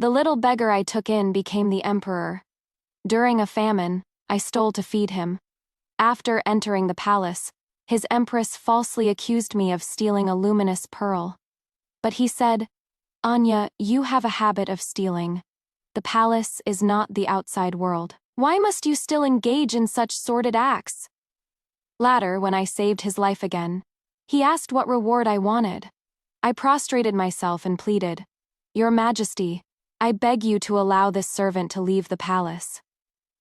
The little beggar I took in became the emperor. During a famine, I stole to feed him. After entering the palace, his empress falsely accused me of stealing a luminous pearl. But he said, "Anya, you have a habit of stealing. The palace is not the outside world. Why must you still engage in such sordid acts?" Later, when I saved his life again, he asked what reward I wanted. I prostrated myself and pleaded, "Your Majesty, I beg you to allow this servant to leave the palace."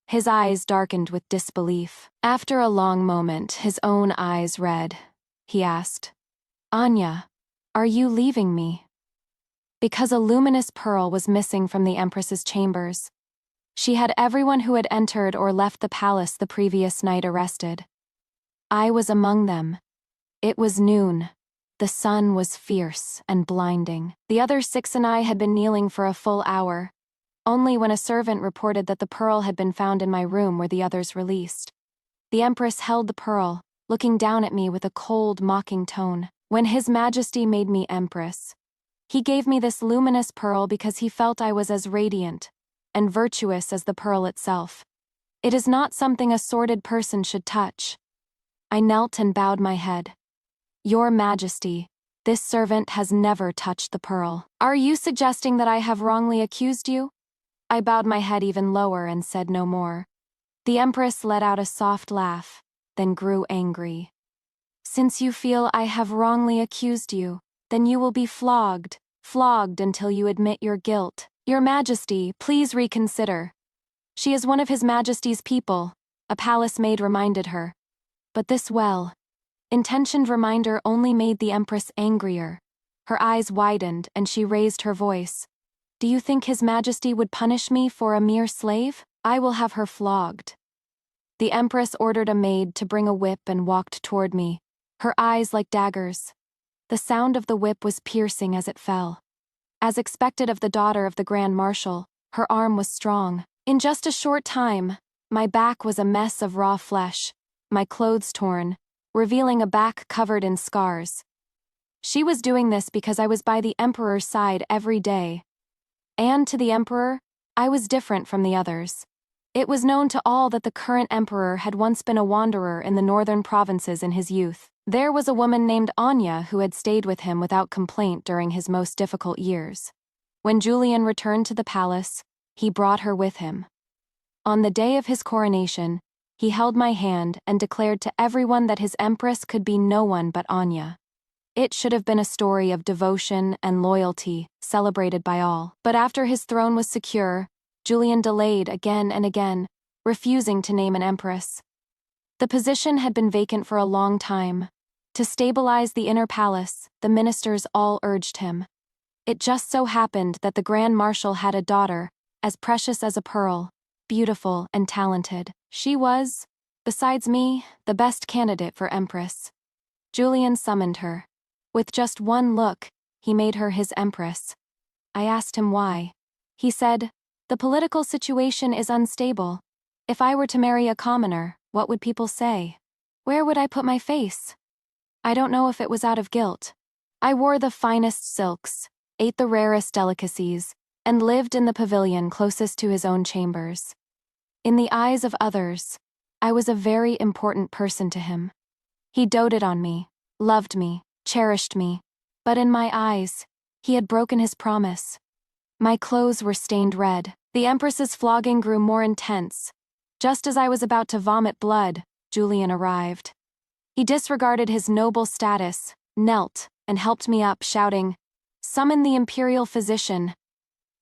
His eyes darkened with disbelief. After a long moment, his own eyes red. He asked, "Anya, are you leaving me?" Because a luminous pearl was missing from the Empress's chambers. She had everyone who had entered or left the palace the previous night arrested. I was among them. It was noon. The sun was fierce and blinding. The other 6 and I had been kneeling for a full hour. Only when a servant reported that the pearl had been found in my room were the others released. The Empress held the pearl, looking down at me with a cold, mocking tone. When His Majesty made me Empress, he gave me this luminous pearl because he felt I was as radiant and virtuous as the pearl itself. It is not something a sordid person should touch. I knelt and bowed my head. "Your Majesty, this servant has never touched the pearl. Are you suggesting that I have wrongly accused you?" I bowed my head even lower and said no more. The Empress let out a soft laugh, then grew angry. "Since you feel I have wrongly accused you, then you will be flogged until you admit your guilt. Your Majesty, please reconsider. She is one of His Majesty's people," a palace maid reminded her. But this well-intentioned reminder only made the Empress angrier. Her eyes widened and she raised her voice. "Do you think His Majesty would punish me for a mere slave? I will have her flogged." The Empress ordered a maid to bring a whip and walked toward me, her eyes like daggers. The sound of the whip was piercing as it fell. As expected of the daughter of the Grand Marshal, her arm was strong. In just a short time, my back was a mess of raw flesh, my clothes torn, revealing a back covered in scars. She was doing this because I was by the Emperor's side every day. And to the Emperor, I was different from the others. It was known to all that the current Emperor had once been a wanderer in the northern provinces in his youth. There was a woman named Anya who had stayed with him without complaint during his most difficult years. When Julian returned to the palace, he brought her with him. On the day of his coronation, he held my hand and declared to everyone that his Empress could be no one but Anya. It should have been a story of devotion and loyalty, celebrated by all. But after his throne was secure, Julian delayed again and again, refusing to name an empress. The position had been vacant for a long time. To stabilize the inner palace, the ministers all urged him. It just so happened that the Grand Marshal had a daughter, as precious as a pearl, beautiful and talented. She was, besides me, the best candidate for empress. Julian summoned her. With just one look, he made her his empress. I asked him why. He said, "The political situation is unstable. If I were to marry a commoner, what would people say? Where would I put my face?" I don't know if it was out of guilt. I wore the finest silks, ate the rarest delicacies, and lived in the pavilion closest to his own chambers. In the eyes of others, I was a very important person to him. He doted on me, loved me, cherished me, but in my eyes, he had broken his promise. My clothes were stained red. The Empress's flogging grew more intense. Just as I was about to vomit blood, Julian arrived. He disregarded his noble status, knelt, and helped me up, shouting, "Summon the imperial physician."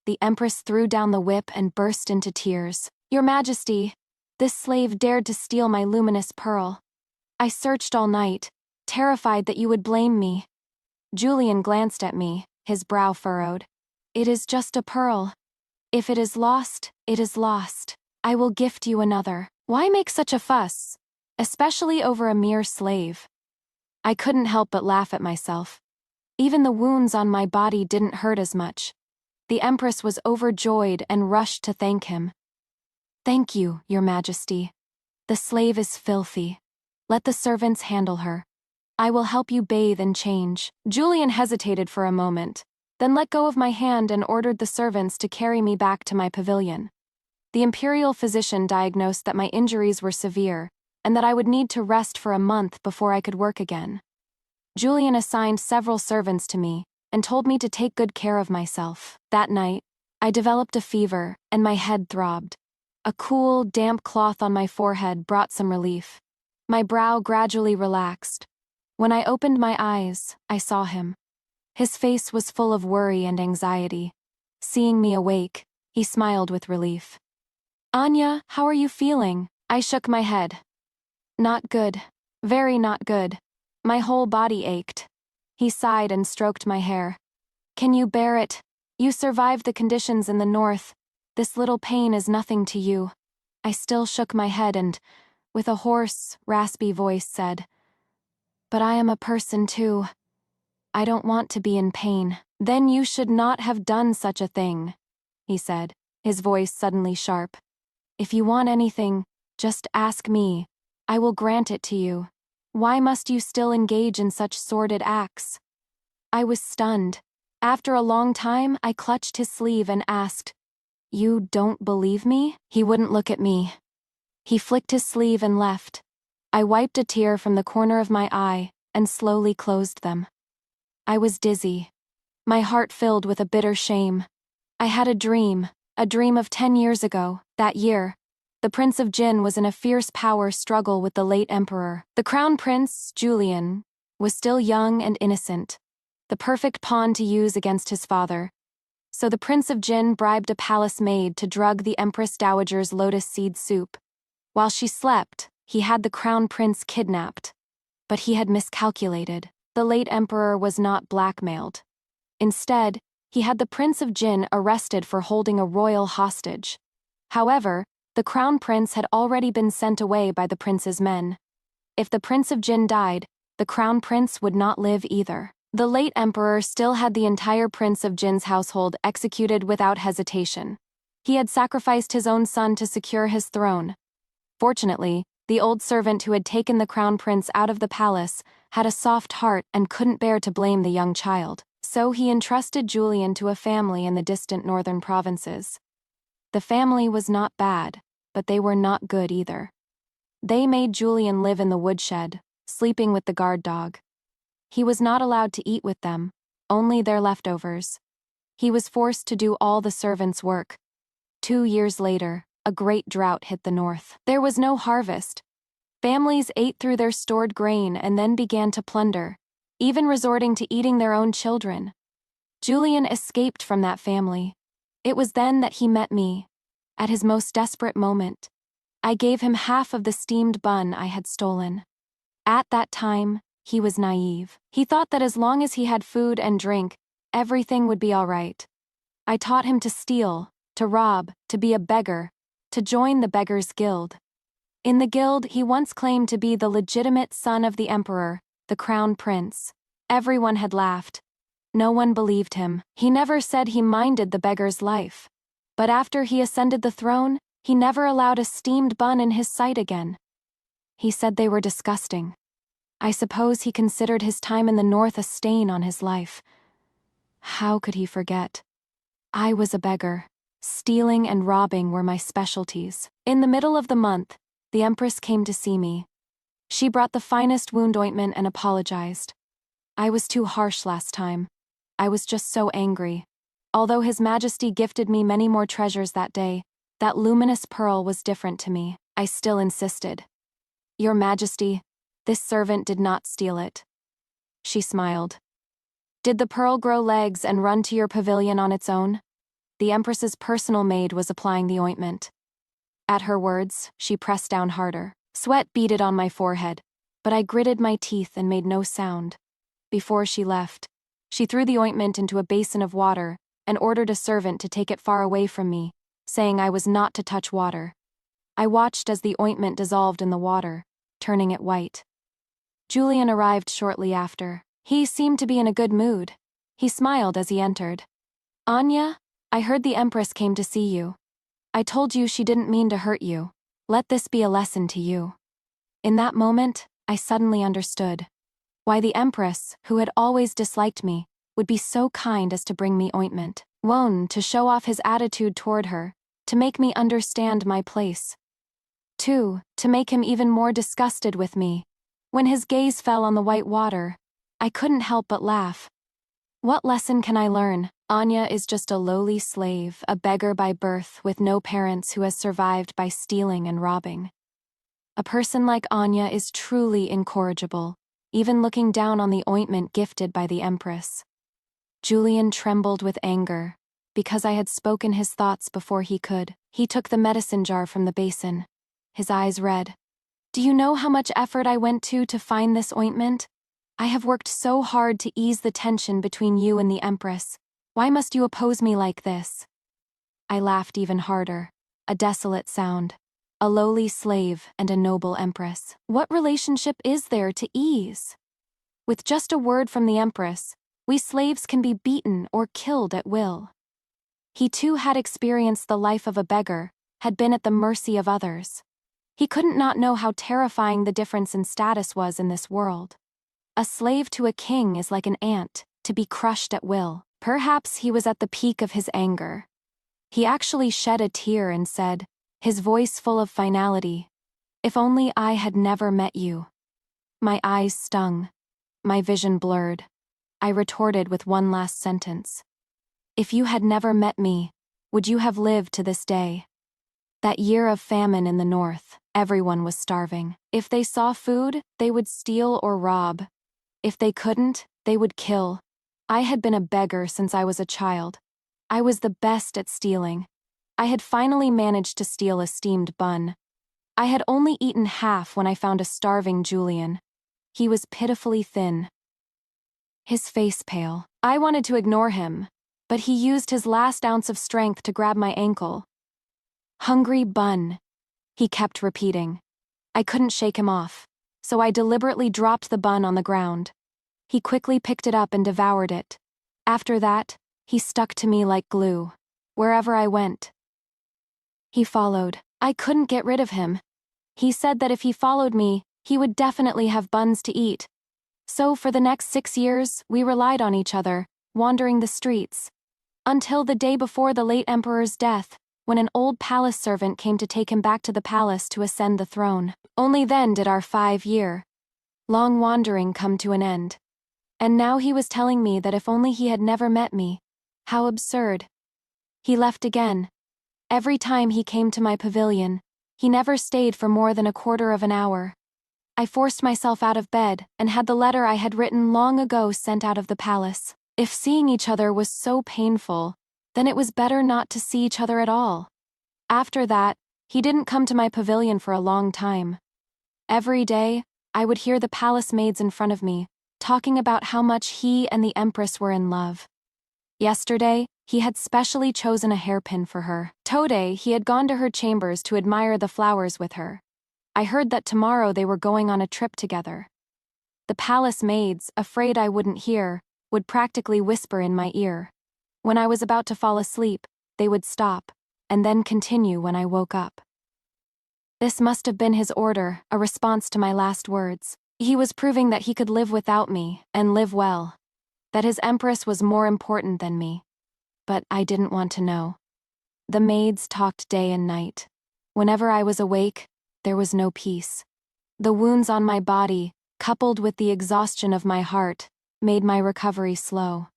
The Empress threw down the whip and burst into tears. "Your Majesty, this slave dared to steal my luminous pearl. I searched all night, terrified that you would blame me." Julian glanced at me, his brow furrowed. "It is just a pearl. If it is lost, it is lost. I will gift you another. Why make such a fuss, especially over a mere slave?" I couldn't help but laugh at myself. Even the wounds on my body didn't hurt as much. The Empress was overjoyed and rushed to thank him. "Thank you, Your Majesty. The slave is filthy. Let the servants handle her. I will help you bathe and change." Julian hesitated for a moment, then let go of my hand and ordered the servants to carry me back to my pavilion. The imperial physician diagnosed that my injuries were severe, and that I would need to rest for a month before I could work again. Julian assigned several servants to me, and told me to take good care of myself. That night, I developed a fever, and my head throbbed. A cool, damp cloth on my forehead brought some relief. My brow gradually relaxed. When I opened my eyes, I saw him. His face was full of worry and anxiety. Seeing me awake, he smiled with relief. "Anya, how are you feeling?" I shook my head. "Not good. Very not good. My whole body ached." He sighed and stroked my hair. "Can you bear it? You survived the conditions in the north. This little pain is nothing to you." I still shook my head and, with a hoarse, raspy voice, said, "But I am a person too. I don't want to be in pain." "Then you should not have done such a thing," he said, his voice suddenly sharp. "If you want anything, just ask me. I will grant it to you. Why must you still engage in such sordid acts?" I was stunned. After a long time, I clutched his sleeve and asked, "You don't believe me?" He wouldn't look at me. He flicked his sleeve and left. I wiped a tear from the corner of my eye and slowly closed them. I was dizzy. My heart filled with a bitter shame. I had a dream of 10 years ago. That year, the Prince of Jin was in a fierce power struggle with the late emperor. The crown prince, Julian, was still young and innocent, the perfect pawn to use against his father. So the Prince of Jin bribed a palace maid to drug the Empress Dowager's lotus seed soup. While she slept, he had the crown prince kidnapped. But he had miscalculated. The late emperor was not blackmailed. Instead, he had the Prince of Jin arrested for holding a royal hostage. However, the crown prince had already been sent away by the prince's men. If the Prince of Jin died, the crown prince would not live either. The late emperor still had the entire Prince of Jin's household executed without hesitation. He had sacrificed his own son to secure his throne. Fortunately, the old servant who had taken the crown prince out of the palace had a soft heart and couldn't bear to blame the young child. So he entrusted Julian to a family in the distant northern provinces. The family was not bad, but they were not good either. They made Julian live in the woodshed, sleeping with the guard dog. He was not allowed to eat with them, only their leftovers. He was forced to do all the servants' work. 2 years later, a great drought hit the north. There was no harvest. Families ate through their stored grain and then began to plunder, even resorting to eating their own children. Julian escaped from that family. It was then that he met me. At his most desperate moment, I gave him half of the steamed bun I had stolen. At that time, he was naive. He thought that as long as he had food and drink, everything would be all right. I taught him to steal, to rob, to be a beggar, to join the Beggars' Guild. In the guild, he once claimed to be the legitimate son of the emperor, the crown prince. Everyone had laughed. No one believed him. He never said he minded the beggar's life. But after he ascended the throne, he never allowed a steamed bun in his sight again. He said they were disgusting. I suppose he considered his time in the north a stain on his life. How could he forget? I was a beggar. Stealing and robbing were my specialties. In the middle of the month, the Empress came to see me. She brought the finest wound ointment and apologized. I was too harsh last time. I was just so angry. Although His Majesty gifted me many more treasures that day, that luminous pearl was different to me. I still insisted. "Your Majesty, this servant did not steal it." She smiled. "Did the pearl grow legs and run to your pavilion on its own?" The Empress's personal maid was applying the ointment. At her words, she pressed down harder. Sweat beaded on my forehead, but I gritted my teeth and made no sound. Before she left, she threw the ointment into a basin of water and ordered a servant to take it far away from me, saying I was not to touch water. I watched as the ointment dissolved in the water, turning it white. Julian arrived shortly after. He seemed to be in a good mood. He smiled as he entered. "Anya, I heard the Empress came to see you. I told you she didn't mean to hurt you. Let this be a lesson to you." In that moment, I suddenly understood why the Empress, who had always disliked me, would be so kind as to bring me ointment. 1. To show off his attitude toward her, to make me understand my place. 2. To make him even more disgusted with me. When his gaze fell on the white water, I couldn't help but laugh. What lesson can I learn? Anya is just a lowly slave, a beggar by birth with no parents who has survived by stealing and robbing. A person like Anya is truly incorrigible, even looking down on the ointment gifted by the Empress. Julian trembled with anger, because I had spoken his thoughts before he could. He took the medicine jar from the basin, his eyes red. Do you know how much effort I went to find this ointment? I have worked so hard to ease the tension between you and the Empress. Why must you oppose me like this? I laughed even harder. A desolate sound. A lowly slave and a noble Empress. What relationship is there to ease? With just a word from the Empress, we slaves can be beaten or killed at will. He too had experienced the life of a beggar, had been at the mercy of others. He couldn't not know how terrifying the difference in status was in this world. A slave to a king is like an ant, to be crushed at will. Perhaps he was at the peak of his anger. He actually shed a tear and said, his voice full of finality, "If only I had never met you." My eyes stung. My vision blurred. I retorted with one last sentence. If you had never met me, would you have lived to this day? That year of famine in the north, everyone was starving. If they saw food, they would steal or rob. If they couldn't, they would kill. I had been a beggar since I was a child. I was the best at stealing. I had finally managed to steal a steamed bun. I had only eaten half when I found a starving Julian. He was pitifully thin. His face pale. I wanted to ignore him, but he used his last ounce of strength to grab my ankle. Hungry bun, he kept repeating. I couldn't shake him off, so I deliberately dropped the bun on the ground. He quickly picked it up and devoured it. After that, he stuck to me like glue, wherever I went. He followed. I couldn't get rid of him. He said that if he followed me, he would definitely have buns to eat. So for the next 6 years, we relied on each other, wandering the streets. Until the day before the late emperor's death, when an old palace servant came to take him back to the palace to ascend the throne. Only then did our 5-year long wandering come to an end. And now he was telling me that if only he had never met me. How absurd. He left again. Every time he came to my pavilion, he never stayed for more than a quarter of an hour. I forced myself out of bed and had the letter I had written long ago sent out of the palace. If seeing each other was so painful, then it was better not to see each other at all. After that, he didn't come to my pavilion for a long time. Every day, I would hear the palace maids in front of me, talking about how much he and the Empress were in love. Yesterday, he had specially chosen a hairpin for her. Today, he had gone to her chambers to admire the flowers with her. I heard that tomorrow they were going on a trip together. The palace maids, afraid I wouldn't hear, would practically whisper in my ear. When I was about to fall asleep, they would stop, and then continue when I woke up. This must have been his order, a response to my last words. He was proving that he could live without me, and live well. That his Empress was more important than me. But I didn't want to know. The maids talked day and night. Whenever I was awake, there was no peace. The wounds on my body, coupled with the exhaustion of my heart, made my recovery slow.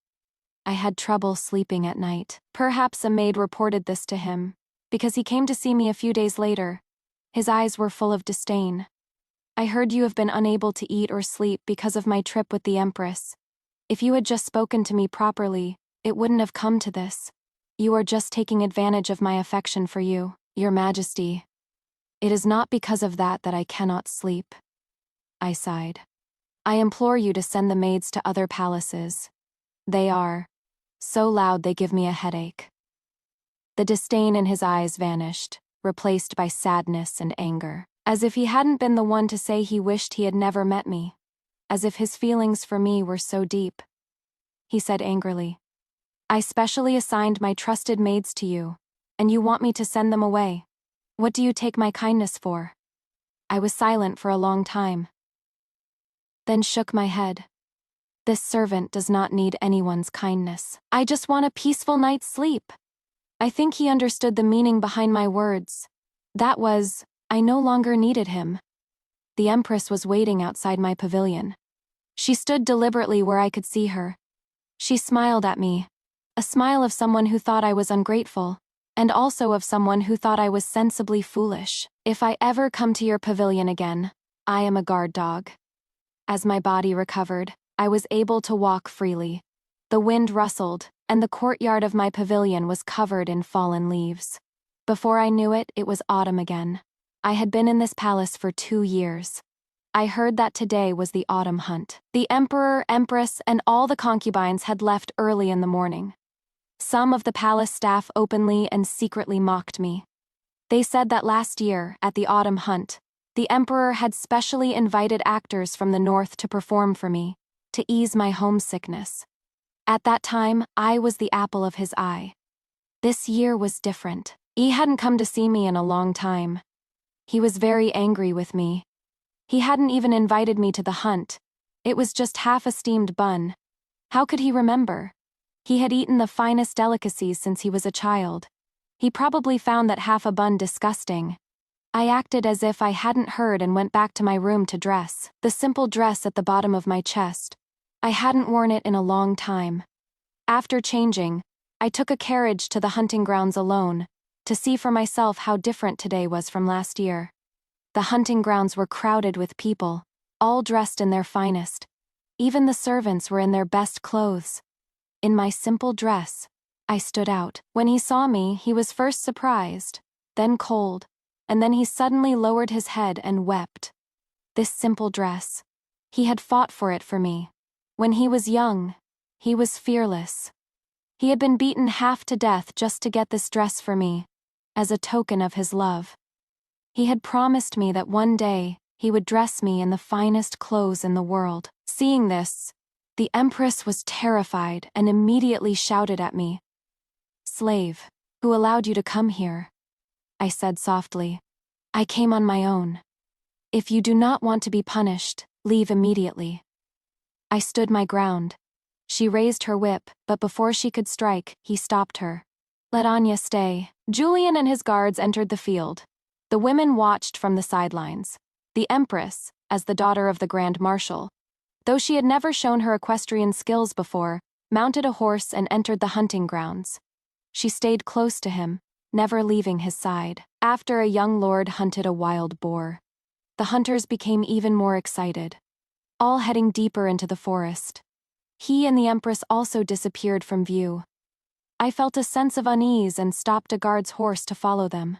I had trouble sleeping at night. Perhaps a maid reported this to him, because he came to see me a few days later. His eyes were full of disdain. I heard you have been unable to eat or sleep because of my trip with the Empress. If you had just spoken to me properly, it wouldn't have come to this. You are just taking advantage of my affection for you, Your Majesty. It is not because of that I cannot sleep. I sighed. I implore you to send the maids to other palaces. They are so loud they give me a headache. The disdain in his eyes vanished, replaced by sadness and anger. As if he hadn't been the one to say he wished he had never met me. As if his feelings for me were so deep. He said angrily, I specially assigned my trusted maids to you, and you want me to send them away. What do you take my kindness for? I was silent for a long time. Then shook my head. This servant does not need anyone's kindness. I just want a peaceful night's sleep. I think he understood the meaning behind my words. That was, I no longer needed him. The Empress was waiting outside my pavilion. She stood deliberately where I could see her. She smiled at me, a smile of someone who thought I was ungrateful, and also of someone who thought I was sensibly foolish. If I ever come to your pavilion again, I am a guard dog. As my body recovered, I was able to walk freely. The wind rustled, and the courtyard of my pavilion was covered in fallen leaves. Before I knew it, it was autumn again. I had been in this palace for 2 years. I heard that today was the autumn hunt. The emperor, empress, and all the concubines had left early in the morning. Some of the palace staff openly and secretly mocked me. They said that last year, at the autumn hunt, the emperor had specially invited actors from the north to perform for me, to ease my homesickness. At that time, I was the apple of his eye. This year was different. He hadn't come to see me in a long time. He was very angry with me. He hadn't even invited me to the hunt. It was just half a steamed bun. How could he remember? He had eaten the finest delicacies since he was a child. He probably found that half a bun disgusting. I acted as if I hadn't heard and went back to my room to dress. The simple dress at the bottom of my chest. I hadn't worn it in a long time. After changing, I took a carriage to the hunting grounds alone, to see for myself how different today was from last year. The hunting grounds were crowded with people, all dressed in their finest. Even the servants were in their best clothes. In my simple dress, I stood out. When he saw me, he was first surprised, then cold, and then he suddenly lowered his head and wept. This simple dress. He had fought for it for me. When he was young, he was fearless. He had been beaten half to death just to get this dress for me, as a token of his love. He had promised me that one day he would dress me in the finest clothes in the world. Seeing this, the Empress was terrified and immediately shouted at me. "Slave, who allowed you to come here?" I said softly. "I came on my own. If you do not want to be punished, leave immediately." I stood my ground. She raised her whip, but before she could strike, he stopped her. "Let Anya stay." Julian and his guards entered the field. The women watched from the sidelines. The Empress, as the daughter of the Grand Marshal, though she had never shown her equestrian skills before, mounted a horse and entered the hunting grounds. She stayed close to him, never leaving his side. After a young lord hunted a wild boar, the hunters became even more excited, all heading deeper into the forest. He and the Empress also disappeared from view. I felt a sense of unease and stopped a guard's horse to follow them.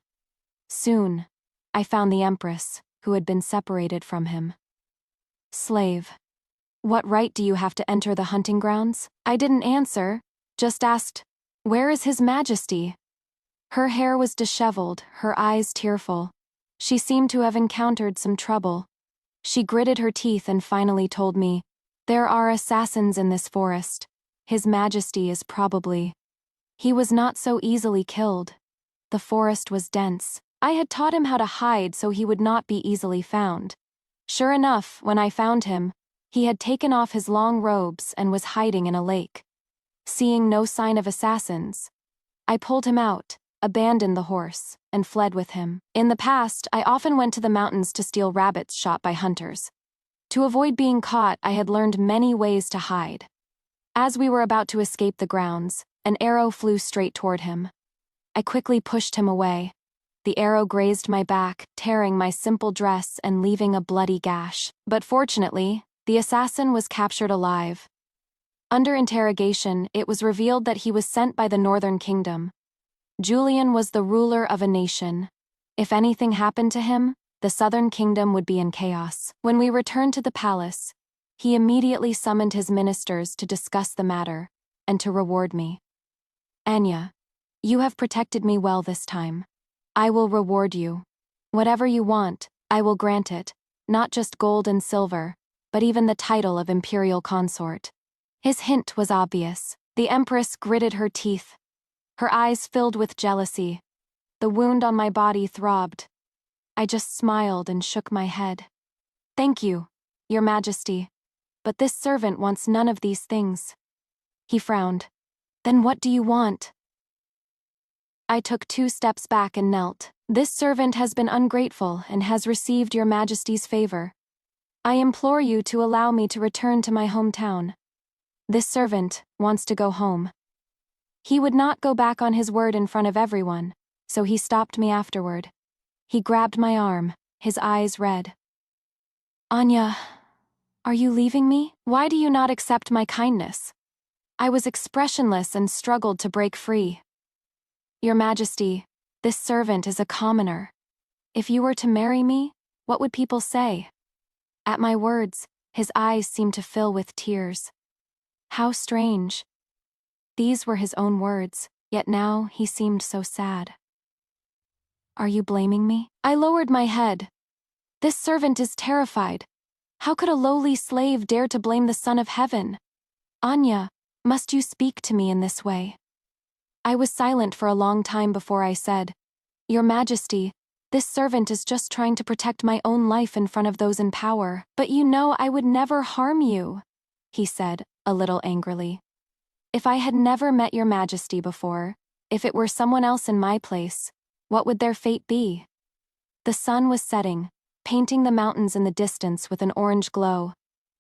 Soon, I found the Empress, who had been separated from him. "Slave, what right do you have to enter the hunting grounds?" I didn't answer, just asked, "Where is His Majesty?" Her hair was disheveled, her eyes tearful. She seemed to have encountered some trouble. She gritted her teeth and finally told me, "There are assassins in this forest. His Majesty is probably..." He was not so easily killed. The forest was dense. I had taught him how to hide so he would not be easily found. Sure enough, when I found him, he had taken off his long robes and was hiding in a lake. Seeing no sign of assassins, I pulled him out, abandoned the horse, and fled with him. In the past, I often went to the mountains to steal rabbits shot by hunters. To avoid being caught, I had learned many ways to hide. As we were about to escape the grounds, an arrow flew straight toward him. I quickly pushed him away. The arrow grazed my back, tearing my simple dress and leaving a bloody gash. But fortunately, the assassin was captured alive. Under interrogation, it was revealed that he was sent by the Northern Kingdom. Julian was the ruler of a nation. If anything happened to him, the Southern Kingdom would be in chaos. When we returned to the palace, he immediately summoned his ministers to discuss the matter, and to reward me. "Anya, you have protected me well this time. I will reward you. Whatever you want, I will grant it, not just gold and silver, but even the title of imperial consort." His hint was obvious. The Empress gritted her teeth. Her eyes filled with jealousy. The wound on my body throbbed. I just smiled and shook my head. "Thank you, Your Majesty." but this servant wants none of these things." He frowned. "Then what do you want?" I took 2 steps back and knelt. "This servant has been ungrateful and has received your Majesty's favor. I implore you to allow me to return to my hometown. This servant wants to go home." He would not go back on his word in front of everyone, so he stopped me afterward. He grabbed my arm, his eyes red. "Anya, are you leaving me? Why do you not accept my kindness?" I was expressionless and struggled to break free. "Your Majesty, this servant is a commoner. If you were to marry me, what would people say?" At my words, his eyes seemed to fill with tears. How strange. These were his own words, yet now he seemed so sad. "Are you blaming me?" I lowered my head. "This servant is terrified. How could a lowly slave dare to blame the Son of Heaven? Anya, must you speak to me in this way?" I was silent for a long time before I said, "Your Majesty, this servant is just trying to protect my own life in front of those in power. But you know I would never harm you," he said, a little angrily. "If I had never met your Majesty before, if it were someone else in my place, what would their fate be?" The sun was setting, painting the mountains in the distance with an orange glow.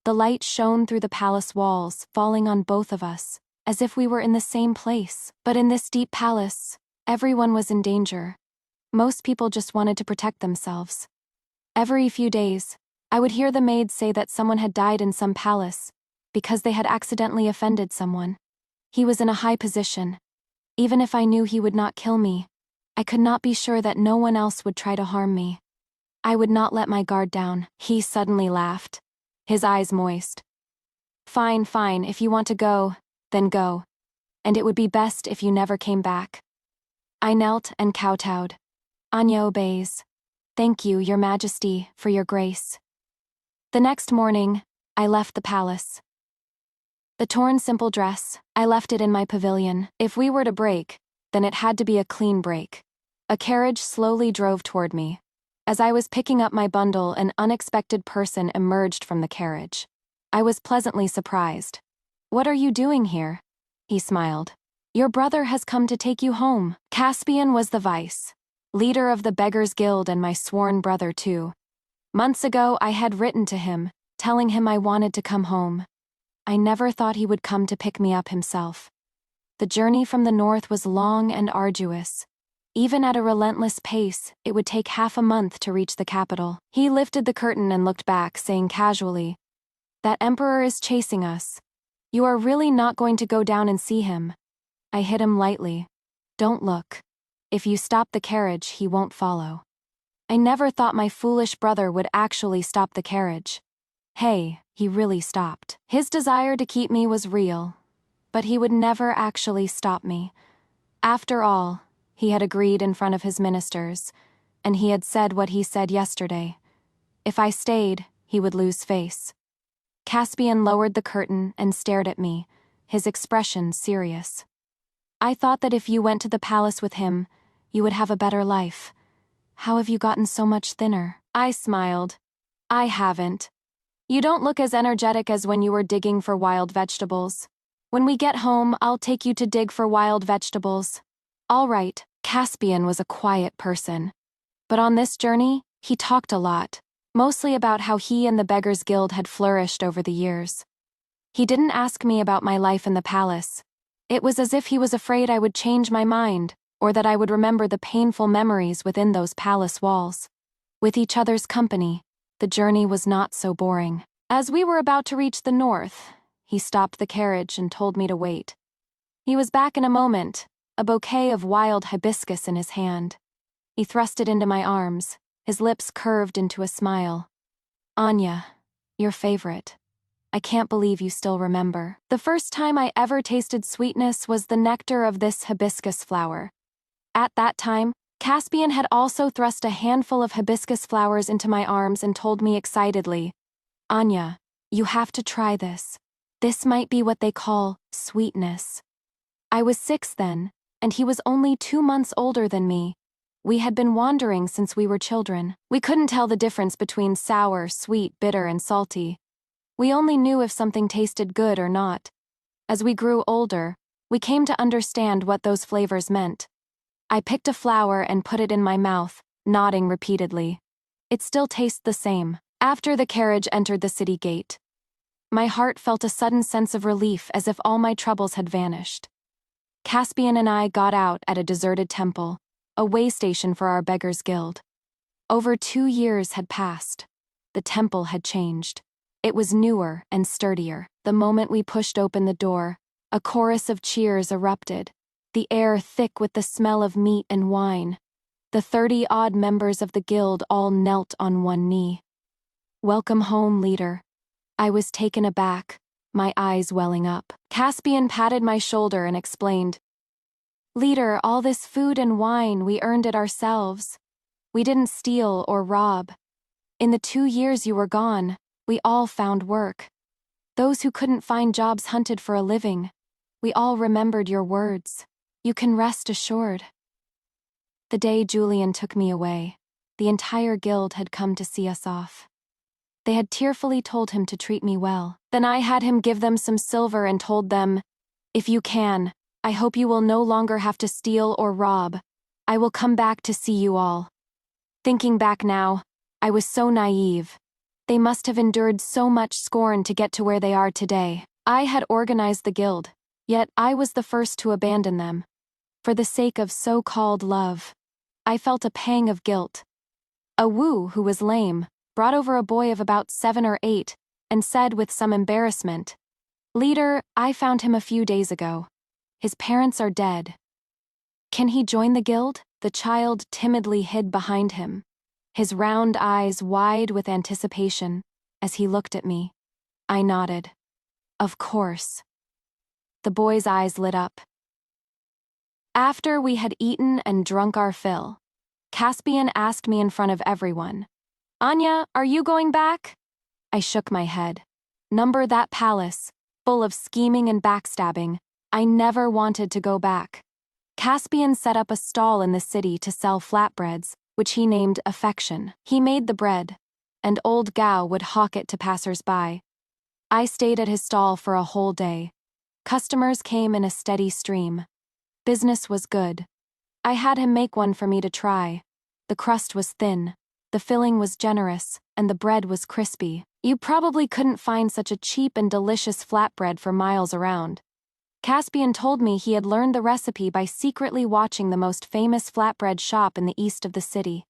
The light shone through the palace walls, falling on both of us, as if we were in the same place. But in this deep palace, everyone was in danger. Most people just wanted to protect themselves. Every few days, I would hear the maids say that someone had died in some palace, because they had accidentally offended someone. He was in a high position. Even if I knew he would not kill me, I could not be sure that no one else would try to harm me. I would not let my guard down. He suddenly laughed, his eyes moist. "Fine, fine, if you want to go, then go. And it would be best if you never came back." I knelt and kowtowed. "Anya obeys. Thank you, Your Majesty, for your grace." The next morning, I left the palace. The torn simple dress, I left it in my pavilion. If we were to break, then it had to be a clean break. A carriage slowly drove toward me. As I was picking up my bundle, an unexpected person emerged from the carriage. I was pleasantly surprised. "What are you doing here?" He smiled. "Your brother has come to take you home." Caspian was the vice, leader of the Beggars Guild and my sworn brother too. Months ago I had written to him, telling him I wanted to come home. I never thought he would come to pick me up himself. The journey from the north was long and arduous. Even at a relentless pace, it would take half a month to reach the capital. He lifted the curtain and looked back, saying casually, "That emperor is chasing us. You are really not going to go down and see him?" I hit him lightly. "Don't look. If you stop the carriage, he won't follow." I never thought my foolish brother would actually stop the carriage. Hey, he really stopped. His desire to keep me was real, but he would never actually stop me. After all, he had agreed in front of his ministers, and he had said what he said yesterday. If I stayed, he would lose face. Caspian lowered the curtain and stared at me, his expression serious. "I thought that if you went to the palace with him, you would have a better life. How have you gotten so much thinner?" I smiled. "I haven't. You don't look as energetic as when you were digging for wild vegetables. When we get home, I'll take you to dig for wild vegetables." All right, Caspian was a quiet person. But on this journey, he talked a lot, mostly about how he and the Beggars Guild had flourished over the years. He didn't ask me about my life in the palace. It was as if he was afraid I would change my mind, or that I would remember the painful memories within those palace walls. With each other's company, the journey was not so boring. As we were about to reach the north, he stopped the carriage and told me to wait. He was back in a moment, a bouquet of wild hibiscus in his hand. He thrust it into my arms, his lips curved into a smile. "Anya, your favorite. I can't believe you still remember. The first time I ever tasted sweetness was the nectar of this hibiscus flower. At that time, Caspian had also thrust a handful of hibiscus flowers into my arms and told me excitedly, "Anya, you have to try this. This might be what they call sweetness." I was 6 then, and he was only 2 months older than me. We had been wandering since we were children. We couldn't tell the difference between sour, sweet, bitter, and salty. We only knew if something tasted good or not. As we grew older, we came to understand what those flavors meant. I picked a flower and put it in my mouth, nodding repeatedly. It still tastes the same. After the carriage entered the city gate, my heart felt a sudden sense of relief, as if all my troubles had vanished. Caspian and I got out at a deserted temple, a way station for our beggars' guild. Over 2 years had passed. The temple had changed. It was newer and sturdier. The moment we pushed open the door, a chorus of cheers erupted, the air thick with the smell of meat and wine. The 30-odd members of the guild all knelt on one knee. "Welcome home, leader." I was taken aback, my eyes welling up. Caspian patted my shoulder and explained, "Leader, all this food and wine, we earned it ourselves. We didn't steal or rob. In the 2 years you were gone, we all found work. Those who couldn't find jobs hunted for a living. We all remembered your words. You can rest assured." The day Julian took me away, the entire guild had come to see us off. They had tearfully told him to treat me well. Then I had him give them some silver and told them, "If you can, I hope you will no longer have to steal or rob. I will come back to see you all." Thinking back now, I was so naive. They must have endured so much scorn to get to where they are today. I had organized the guild, yet I was the first to abandon them. For the sake of so-called love, I felt a pang of guilt. A Wu, who was lame, brought over a boy of about 7 or 8, and said with some embarrassment, "Leader, I found him a few days ago. His parents are dead. Can he join the guild?" The child timidly hid behind him, his round eyes wide with anticipation, as he looked at me. I nodded. "Of course." The boy's eyes lit up. After we had eaten and drunk our fill, Caspian asked me in front of everyone, "Anya, are you going back?" I shook my head. Number that palace, full of scheming and backstabbing. I never wanted to go back. Caspian set up a stall in the city to sell flatbreads, which he named Affection. He made the bread, and old Gao would hawk it to passers-by. I stayed at his stall for a whole day. Customers came in a steady stream. Business was good. I had him make one for me to try. The crust was thin, the filling was generous, and the bread was crispy. You probably couldn't find such a cheap and delicious flatbread for miles around. Caspian told me he had learned the recipe by secretly watching the most famous flatbread shop in the east of the city.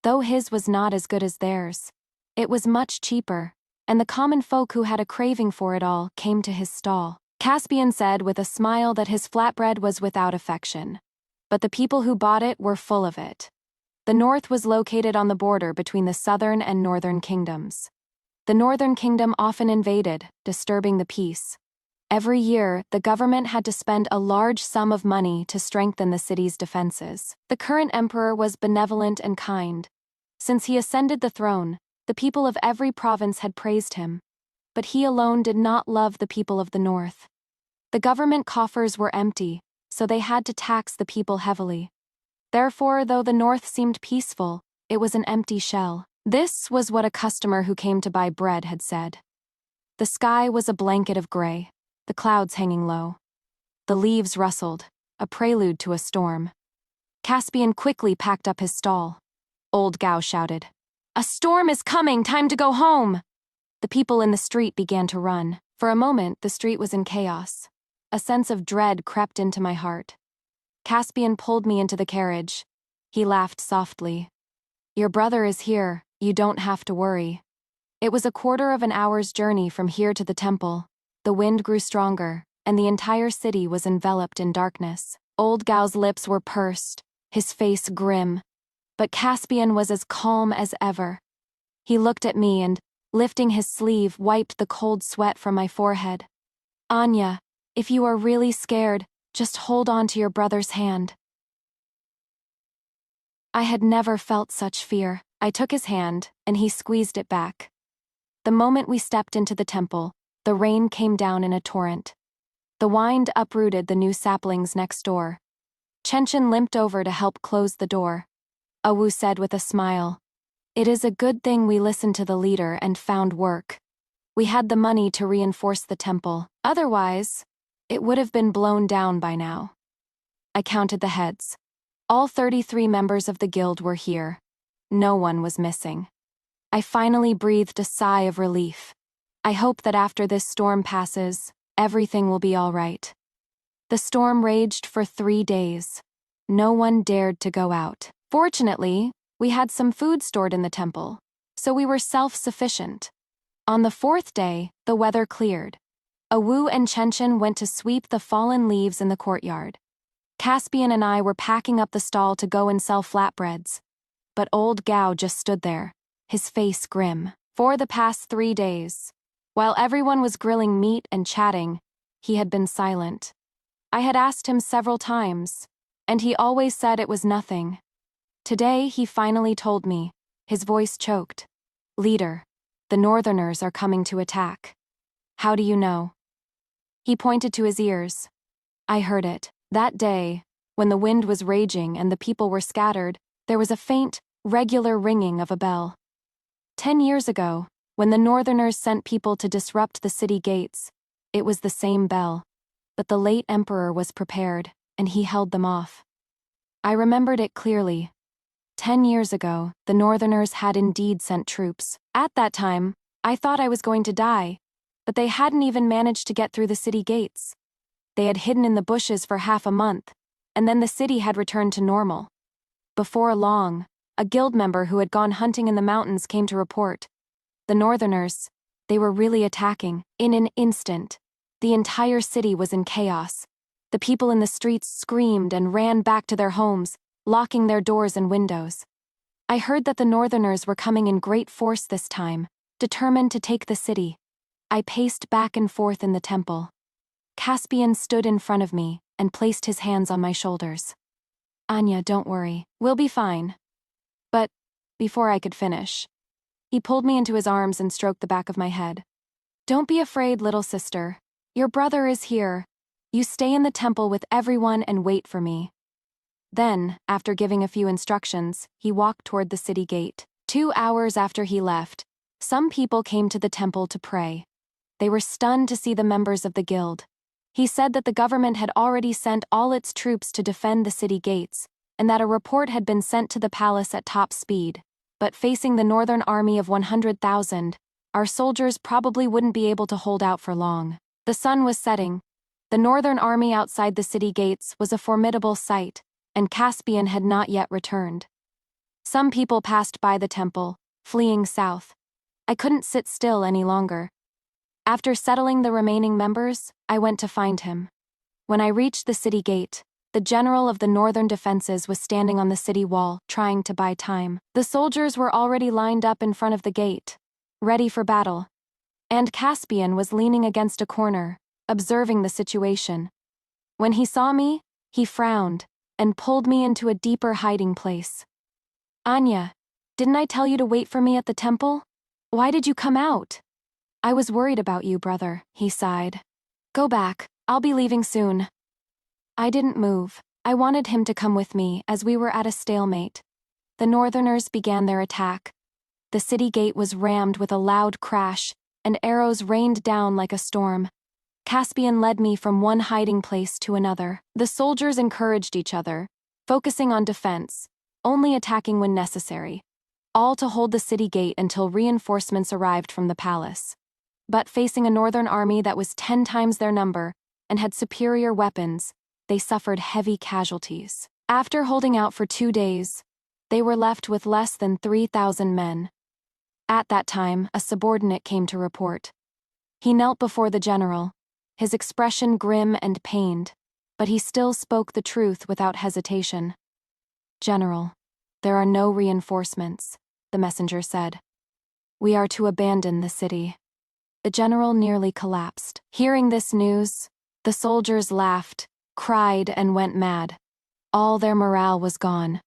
Though his was not as good as theirs, it was much cheaper, and the common folk who had a craving for it all came to his stall. Caspian said with a smile that his flatbread was without affection, but the people who bought it were full of it. The north was located on the border between the southern and northern kingdoms. The northern kingdom often invaded, disturbing the peace. Every year, the government had to spend a large sum of money to strengthen the city's defenses. The current emperor was benevolent and kind. Since he ascended the throne, the people of every province had praised him. But he alone did not love the people of the north. The government coffers were empty, so they had to tax the people heavily. Therefore, though the north seemed peaceful, it was an empty shell. This was what a customer who came to buy bread had said. The sky was a blanket of gray, the clouds hanging low. The leaves rustled, a prelude to a storm. Caspian quickly packed up his stall. Old Gao shouted, "A storm is coming, time to go home!" The people in the street began to run. For a moment, the street was in chaos. A sense of dread crept into my heart. Caspian pulled me into the carriage. He laughed softly. "Your brother is here, you don't have to worry." It was a quarter of an hour's journey from here to the temple. The wind grew stronger, and the entire city was enveloped in darkness. Old Gao's lips were pursed, his face grim, but Caspian was as calm as ever. He looked at me and, lifting his sleeve, wiped the cold sweat from my forehead. "Anya, if you are really scared, just hold on to your brother's hand." I had never felt such fear. I took his hand, and he squeezed it back. The moment we stepped into the temple, the rain came down in a torrent. The wind uprooted the new saplings next door. Chenchen limped over to help close the door. Awu said with a smile, "It is a good thing we listened to the leader and found work." We had the money to reinforce the temple. Otherwise, it would have been blown down by now. I counted the heads. All 33 members of the guild were here. No one was missing. I finally breathed a sigh of relief. I hope that after this storm passes, everything will be all right. The storm raged for 3 days. No one dared to go out. Fortunately, we had some food stored in the temple, so we were self-sufficient. On the 4th day, the weather cleared. Awu and Chenchen went to sweep the fallen leaves in the courtyard. Caspian and I were packing up the stall to go and sell flatbreads. But old Gao just stood there, his face grim. For the past 3 days, while everyone was grilling meat and chatting, he had been silent. I had asked him several times, and he always said it was nothing. Today he finally told me, his voice choked. "Leader, the Northerners are coming to attack." "How do you know?" He pointed to his ears. I heard it. That day, when the wind was raging and the people were scattered, there was a faint, regular ringing of a bell. 10 years ago, when the Northerners sent people to disrupt the city gates, it was the same bell. But the late emperor was prepared, and he held them off. I remembered it clearly. 10 years ago, the Northerners had indeed sent troops. At that time, I thought I was going to die, but they hadn't even managed to get through the city gates. They had hidden in the bushes for half a month, and then the city had returned to normal. Before long, a guild member who had gone hunting in the mountains came to report. The Northerners, they were really attacking. In an instant, the entire city was in chaos. The people in the streets screamed and ran back to their homes, locking their doors and windows. I heard that the Northerners were coming in great force this time, determined to take the city. I paced back and forth in the temple. Caspian stood in front of me and placed his hands on my shoulders. "Anya, don't worry. We'll be fine." But, before I could finish, he pulled me into his arms and stroked the back of my head. "Don't be afraid, little sister. Your brother is here. You stay in the temple with everyone and wait for me." Then, after giving a few instructions, he walked toward the city gate. 2 hours after he left, some people came to the temple to pray. They were stunned to see the members of the guild. He said that the government had already sent all its troops to defend the city gates, and that a report had been sent to the palace at top speed. But facing the northern army of 100,000, our soldiers probably wouldn't be able to hold out for long. The sun was setting. The northern army outside the city gates was a formidable sight, and Caspian had not yet returned. Some people passed by the temple, fleeing south. I couldn't sit still any longer. After settling the remaining members, I went to find him. When I reached the city gate, the general of the northern defenses was standing on the city wall, trying to buy time. The soldiers were already lined up in front of the gate, ready for battle. And Caspian was leaning against a corner, observing the situation. When he saw me, he frowned and pulled me into a deeper hiding place. "Anya, didn't I tell you to wait for me at the temple? Why did you come out?" "I was worried about you, brother," he sighed. "Go back, I'll be leaving soon." I didn't move. I wanted him to come with me, as we were at a stalemate. The Northerners began their attack. The city gate was rammed with a loud crash, and arrows rained down like a storm. Caspian led me from one hiding place to another. The soldiers encouraged each other, focusing on defense, only attacking when necessary, all to hold the city gate until reinforcements arrived from the palace. But facing a northern army that was 10 times their number and had superior weapons, they suffered heavy casualties. After holding out for 2 days, they were left with less than 3,000 men. At that time, a subordinate came to report. He knelt before the general, his expression grim and pained, but he still spoke the truth without hesitation. "General, there are no reinforcements," the messenger said. "We are to abandon the city." The general nearly collapsed. Hearing this news, the soldiers laughed, cried, and went mad. All their morale was gone.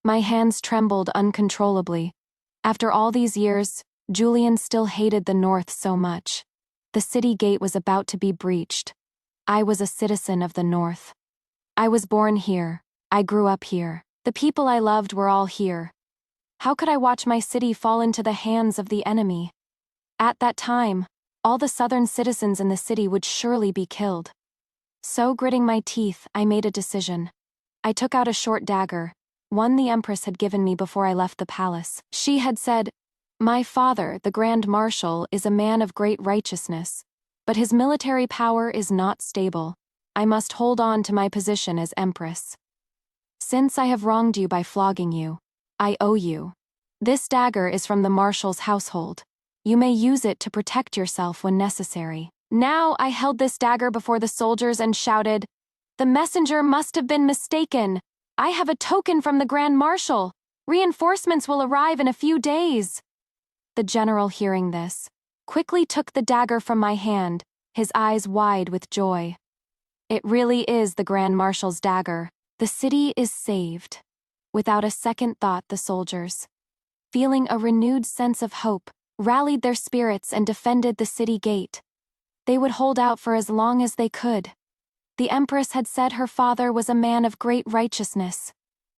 My hands trembled uncontrollably. After all these years, Julian still hated the North so much. The city gate was about to be breached. I was a citizen of the North. I was born here. I grew up here. The people I loved were all here. How could I watch my city fall into the hands of the enemy? At that time, all the southern citizens in the city would surely be killed. So, gritting my teeth, I made a decision. I took out a short dagger, one the Empress had given me before I left the palace. She had said, "My father, the Grand Marshal, is a man of great righteousness, but his military power is not stable. I must hold on to my position as Empress. Since I have wronged you by flogging you, I owe you. This dagger is from the Marshal's household. You may use it to protect yourself when necessary." Now I held this dagger before the soldiers and shouted, "The messenger must have been mistaken. I have a token from the Grand Marshal. Reinforcements will arrive in a few days." The general, hearing this, quickly took the dagger from my hand, his eyes wide with joy. "It really is the Grand Marshal's dagger. The city is saved." Without a second thought, the soldiers, feeling a renewed sense of hope, rallied their spirits and defended the city gate. They would hold out for as long as they could. The Empress had said her father was a man of great righteousness.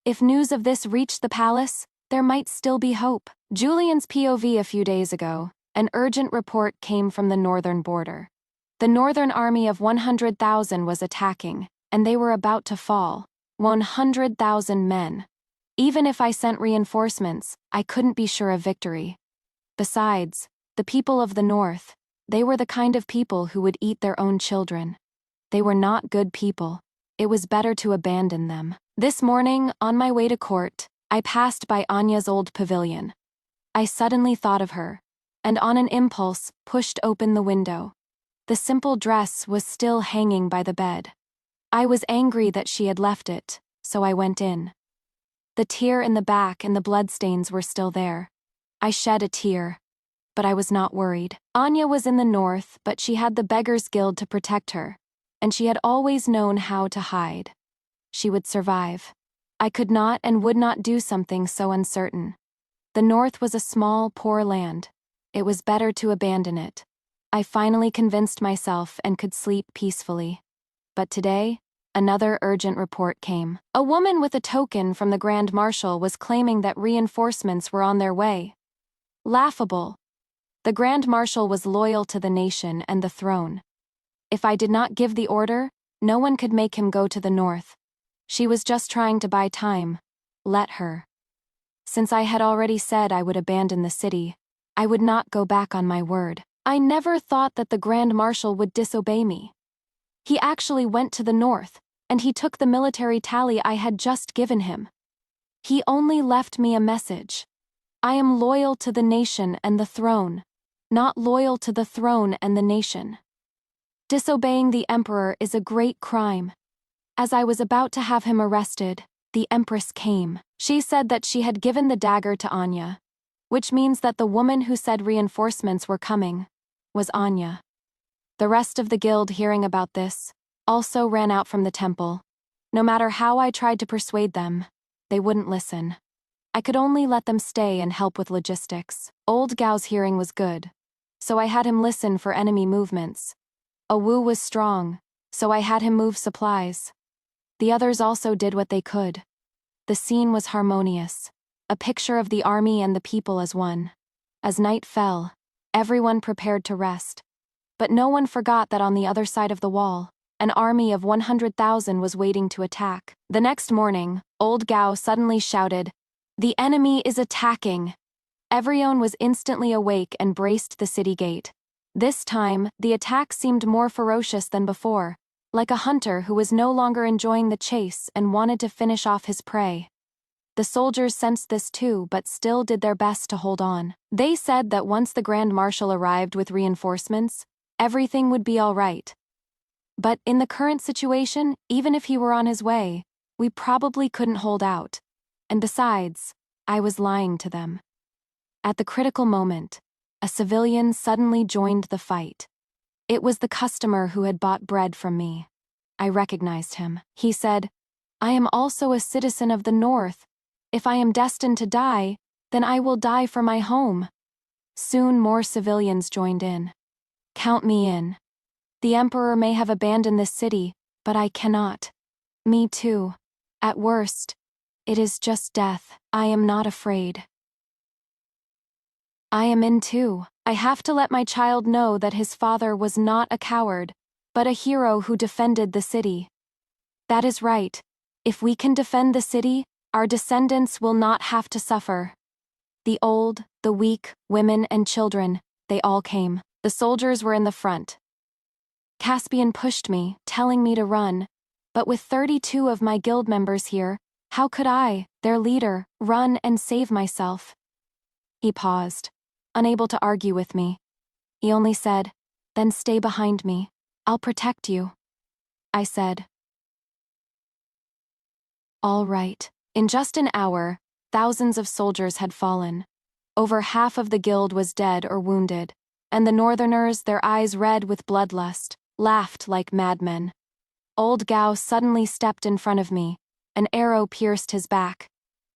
If news of this reached the palace, there might still be hope. Julian's POV: a few days ago, an urgent report came from the northern border. The northern army of 100,000 was attacking, and they were about to fall. 100,000 men. Even if I sent reinforcements, I couldn't be sure of victory. Besides, the people of the north, they were the kind of people who would eat their own children. They were not good people. It was better to abandon them. This morning, on my way to court, I passed by Anya's old pavilion. I suddenly thought of her, and on an impulse, pushed open the window. The simple dress was still hanging by the bed. I was angry that she had left it, so I went in. The tear in the back and the bloodstains were still there. I shed a tear, but I was not worried. Anya was in the north, but she had the Beggars' Guild to protect her, and she had always known how to hide. She would survive. I could not and would not do something so uncertain. The north was a small, poor land. It was better to abandon it. I finally convinced myself and could sleep peacefully. But today, another urgent report came. A woman with a token from the Grand Marshal was claiming that reinforcements were on their way. Laughable. The Grand Marshal was loyal to the nation and the throne. If I did not give the order, no one could make him go to the north. She was just trying to buy time. Let her. Since I had already said I would abandon the city, I would not go back on my word. I never thought that the Grand Marshal would disobey me. He actually went to the north, and he took the military tally I had just given him. He only left me a message. I am loyal to the nation and the throne, not loyal to the throne and the nation. Disobeying the emperor is a great crime. As I was about to have him arrested, the Empress came. She said that she had given the dagger to Anya, which means that the woman who said reinforcements were coming was Anya. The rest of the guild, hearing about this, also ran out from the temple. No matter how I tried to persuade them, they wouldn't listen. I could only let them stay and help with logistics. Old Gao's hearing was good, so I had him listen for enemy movements. Wu was strong, so I had him move supplies. The others also did what they could. The scene was harmonious, a picture of the army and the people as one. As night fell, everyone prepared to rest. But no one forgot that on the other side of the wall, an army of 100,000 was waiting to attack. The next morning, Old Gao suddenly shouted, "The enemy is attacking!" Everyone was instantly awake and braced the city gate. This time, the attack seemed more ferocious than before, like a hunter who was no longer enjoying the chase and wanted to finish off his prey. The soldiers sensed this too, but still did their best to hold on. They said that once the Grand Marshal arrived with reinforcements, everything would be all right. But in the current situation, even if he were on his way, we probably couldn't hold out. And besides, I was lying to them. At the critical moment, a civilian suddenly joined the fight. It was the customer who had bought bread from me. I recognized him. He said, "I am also a citizen of the north. If I am destined to die, then I will die for my home." Soon more civilians joined in. "Count me in. The emperor may have abandoned this city, but I cannot. Me too. At worst, it is just death. I am not afraid. I am in too." I have to let my child know that his father was not a coward, but a hero who defended the city. That is right. If we can defend the city, our descendants will not have to suffer. The old, the weak, women and children, they all came. The soldiers were in the front. Caspian pushed me, telling me to run. But with 32 of my guild members here, how could I, their leader, run and save myself? He paused, unable to argue with me. He only said, "Then stay behind me. I'll protect you." I said, "All right." In just an hour, thousands of soldiers had fallen. Over half of the guild was dead or wounded, and the northerners, their eyes red with bloodlust, laughed like madmen. Old Gao suddenly stepped in front of me. An arrow pierced his back.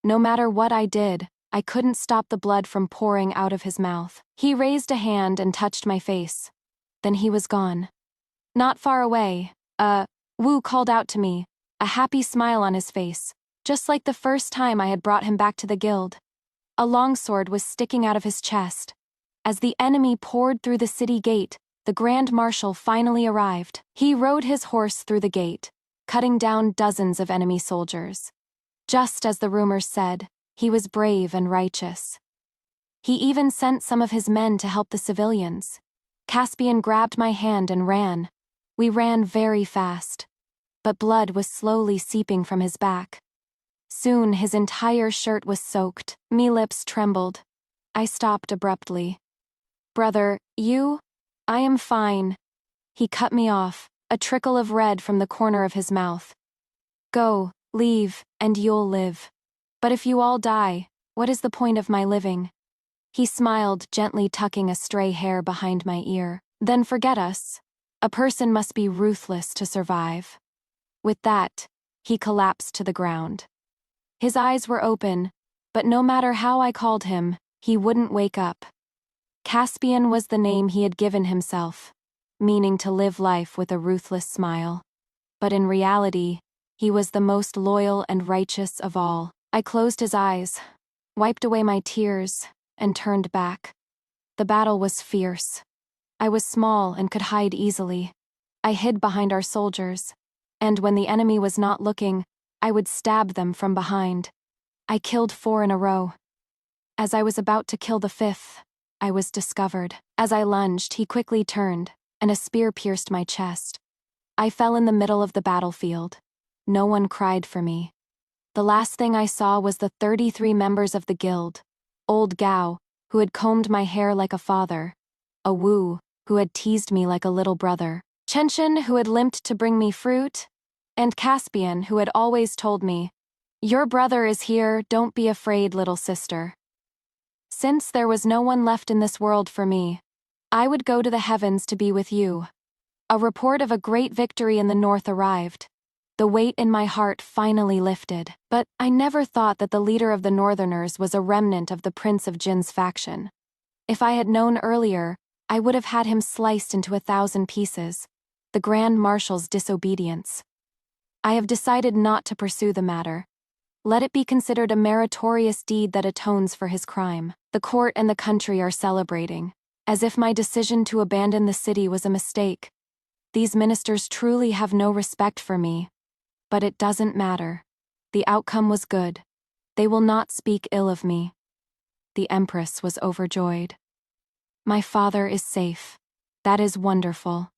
No matter what I did, I couldn't stop the blood from pouring out of his mouth. He raised a hand and touched my face. Then he was gone. Not far away, Wu called out to me, a happy smile on his face, just like the first time I had brought him back to the guild. A longsword was sticking out of his chest. As the enemy poured through the city gate, the Grand Marshal finally arrived. He rode his horse through the gate, cutting down dozens of enemy soldiers. Just as the rumors said, he was brave and righteous. He even sent some of his men to help the civilians. Caspian grabbed my hand and ran. We ran very fast. But blood was slowly seeping from his back. Soon his entire shirt was soaked. My lips trembled. I stopped abruptly. "Brother, you? I am fine." He cut me off, a trickle of red from the corner of his mouth. "Go, leave, and you'll live. But if you all die, what is the point of my living?" He smiled, gently tucking a stray hair behind my ear. "Then forget us. A person must be ruthless to survive." With that, he collapsed to the ground. His eyes were open, but no matter how I called him, he wouldn't wake up. Caspian was the name he had given himself, meaning to live life with a ruthless smile. But in reality, he was the most loyal and righteous of all. I closed his eyes, wiped away my tears, and turned back. The battle was fierce. I was small and could hide easily. I hid behind our soldiers, and when the enemy was not looking, I would stab them from behind. I killed 4 in a row. As I was about to kill the 5th, I was discovered. As I lunged, he quickly turned, and a spear pierced my chest. I fell in the middle of the battlefield. No one cried for me. The last thing I saw was the 33 members of the guild, Old Gao, who had combed my hair like a father, a Wu, who had teased me like a little brother, Chenshin, who had limped to bring me fruit, and Caspian, who had always told me, "Your brother is here, don't be afraid, little sister." Since there was no one left in this world for me, I would go to the heavens to be with you. A report of a great victory in the north arrived. The weight in my heart finally lifted, but I never thought that the leader of the Northerners was a remnant of the Prince of Jin's faction. If I had known earlier, I would have had him sliced into 1,000 pieces. The Grand Marshal's disobedience. I have decided not to pursue the matter. Let it be considered a meritorious deed that atones for his crime. The court and the country are celebrating, as if my decision to abandon the city was a mistake. These ministers truly have no respect for me. But it doesn't matter. The outcome was good. They will not speak ill of me. The Empress was overjoyed. My father is safe. That is wonderful.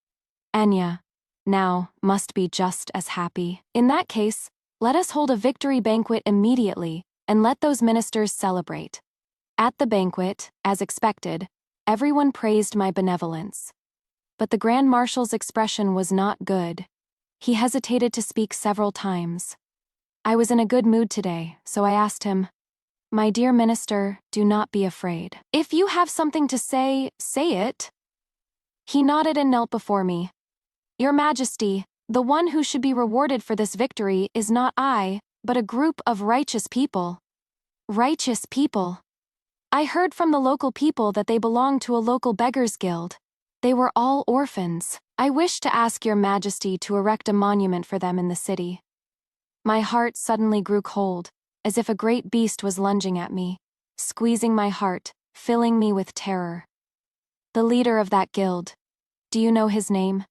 Anya, now, must be just as happy. In that case, let us hold a victory banquet immediately, and let those ministers celebrate. At the banquet, as expected, everyone praised my benevolence. But the Grand Marshal's expression was not good. He hesitated to speak several times. I was in a good mood today, so I asked him, "My dear minister, do not be afraid. If you have something to say, say it." He nodded and knelt before me. "Your Majesty, the one who should be rewarded for this victory is not I, but a group of righteous people." Righteous people. I heard from the local people that they belong to a local beggars guild. They were all orphans. I wish to ask your Majesty to erect a monument for them in the city. My heart suddenly grew cold, as if a great beast was lunging at me, squeezing my heart, filling me with terror. The leader of that guild. Do you know his name?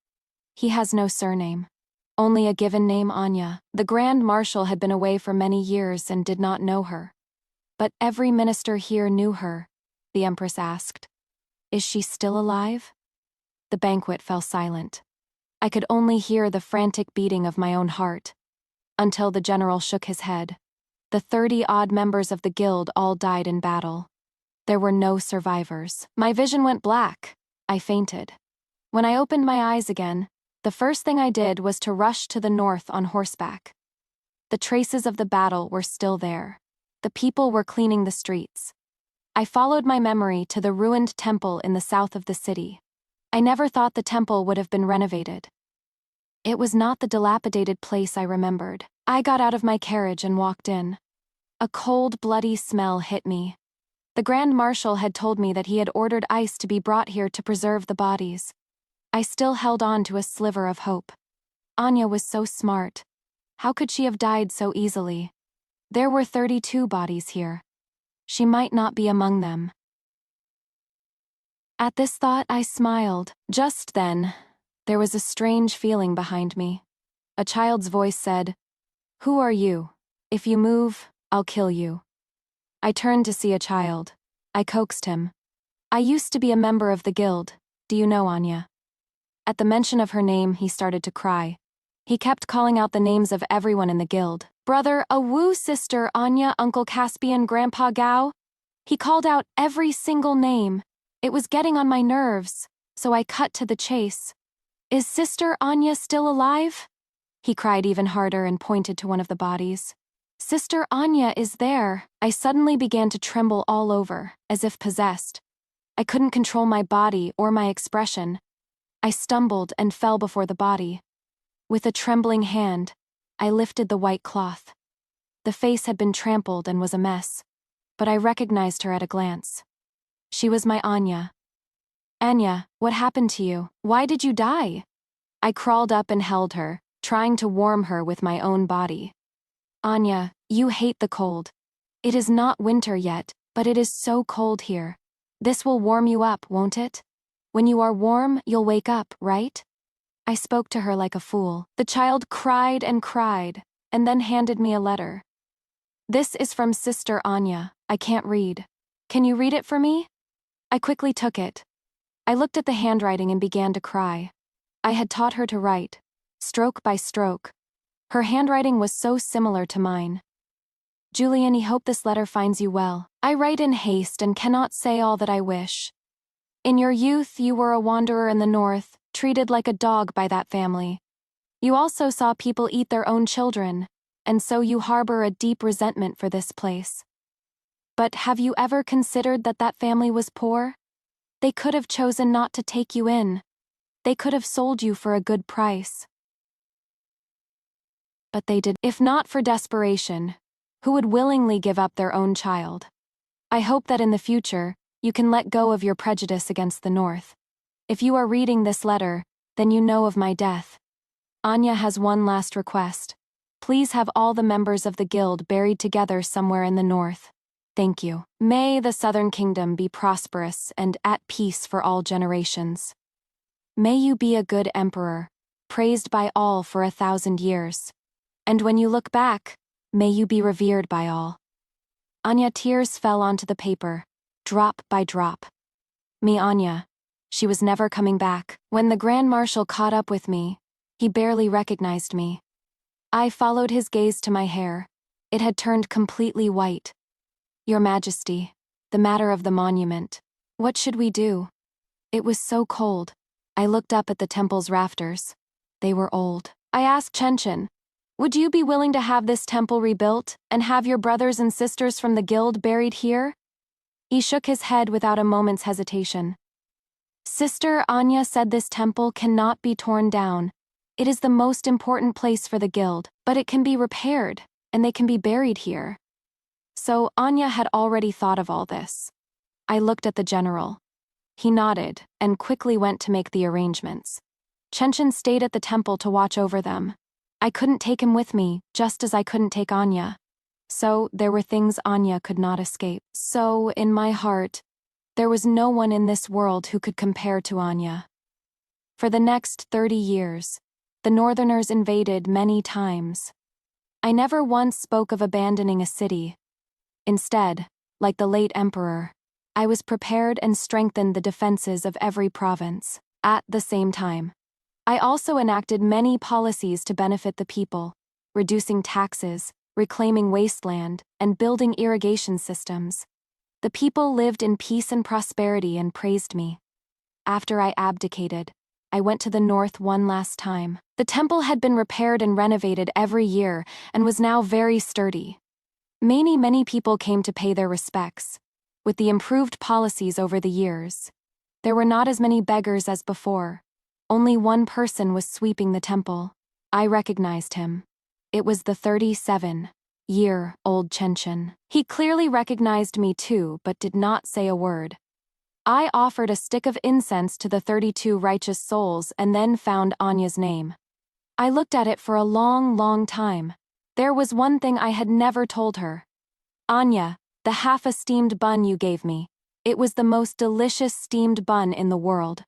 He has no surname. Only a given name, Anya. The Grand Marshal had been away for many years and did not know her. But every minister here knew her, the Empress asked. Is she still alive? The banquet fell silent. I could only hear the frantic beating of my own heart. Until the general shook his head. The 30-odd members of the guild all died in battle. There were no survivors. My vision went black. I fainted. When I opened my eyes again, the first thing I did was to rush to the north on horseback. The traces of the battle were still there. The people were cleaning the streets. I followed my memory to the ruined temple in the south of the city. I never thought the temple would have been renovated. It was not the dilapidated place I remembered. I got out of my carriage and walked in. A cold, bloody smell hit me. The Grand Marshal had told me that he had ordered ice to be brought here to preserve the bodies. I still held on to a sliver of hope. Anya was so smart. How could she have died so easily? There were 32 bodies here. She might not be among them. At this thought, I smiled. Just then, there was a strange feeling behind me. A child's voice said, "Who are you? If you move, I'll kill you." I turned to see a child. I coaxed him. "I used to be a member of the guild. Do you know Anya?" At the mention of her name, he started to cry. He kept calling out the names of everyone in the guild. Brother Awu, sister Anya, Uncle Caspian, Grandpa Gao. He called out every single name. It was getting on my nerves, so I cut to the chase. "Is Sister Anya still alive?" He cried even harder and pointed to one of the bodies. "Sister Anya is there." I suddenly began to tremble all over, as if possessed. I couldn't control my body or my expression. I stumbled and fell before the body. With a trembling hand, I lifted the white cloth. The face had been trampled and was a mess, but I recognized her at a glance. She was my Anya. "Anya, what happened to you? Why did you die?" I crawled up and held her, trying to warm her with my own body. "Anya, you hate the cold. It is not winter yet, but it is so cold here. This will warm you up, won't it? When you are warm, you'll wake up, right?" I spoke to her like a fool. The child cried and then handed me a letter. "This is from Sister Anya. I can't read. Can you read it for me?" I quickly took it. I looked at the handwriting and began to cry. I had taught her to write, stroke by stroke. Her handwriting was so similar to mine. "Julian, I hope this letter finds you well. I write in haste and cannot say all that I wish. In your youth, you were a wanderer in the north, treated like a dog by that family. You also saw people eat their own children, and so you harbor a deep resentment for this place. But have you ever considered that that family was poor? They could have chosen not to take you in. They could have sold you for a good price. But they did. If not for desperation, who would willingly give up their own child? I hope that in the future, you can let go of your prejudice against the North. If you are reading this letter, then you know of my death. Anya has one last request. Please have all the members of the guild buried together somewhere in the north. Thank you. May the Southern Kingdom be prosperous and at peace for all generations. May you be a good emperor, praised by all for 1,000 years. And when you look back, may you be revered by all." Anya, tears fell onto the paper, drop by drop. Me Anya. She was never coming back. When the Grand Marshal caught up with me, he barely recognized me. I followed his gaze to my hair. It had turned completely white. "Your Majesty, the matter of the monument. What should we do?" It was so cold. I looked up at the temple's rafters. They were old. I asked Chenchin, "Would you be willing to have this temple rebuilt and have your brothers and sisters from the guild buried here?" He shook his head without a moment's hesitation. "Sister Anya said this temple cannot be torn down. It is the most important place for the guild, but it can be repaired, and they can be buried here." So Anya had already thought of all this. I looked at the general. He nodded and quickly went to make the arrangements. Chenchin stayed at the temple to watch over them. I couldn't take him with me, just as I couldn't take Anya. So there were things Anya could not escape. So, in my heart, There was no one in this world who could compare to Anya. For the next 30 years, the Northerners invaded many times. I never once spoke of abandoning a city. Instead, like the late emperor, I was prepared and strengthened the defenses of every province. At the same time, I also enacted many policies to benefit the people, reducing taxes, reclaiming wasteland, and building irrigation systems. The people lived in peace and prosperity and praised me. After I abdicated, I went to the north one last time. The temple had been repaired and renovated every year and was now very sturdy. Many people came to pay their respects. With the improved policies over the years, there were not as many beggars as before. Only one person was sweeping the temple. I recognized him. It was the 37-year-old Chenchen. He clearly recognized me too, but did not say a word. I offered a stick of incense to the 32 righteous souls and then found Anya's name. I looked at it for a long time. There was one thing I had never told her. Anya, the half a steamed bun you gave me. It was the most delicious steamed bun in the world.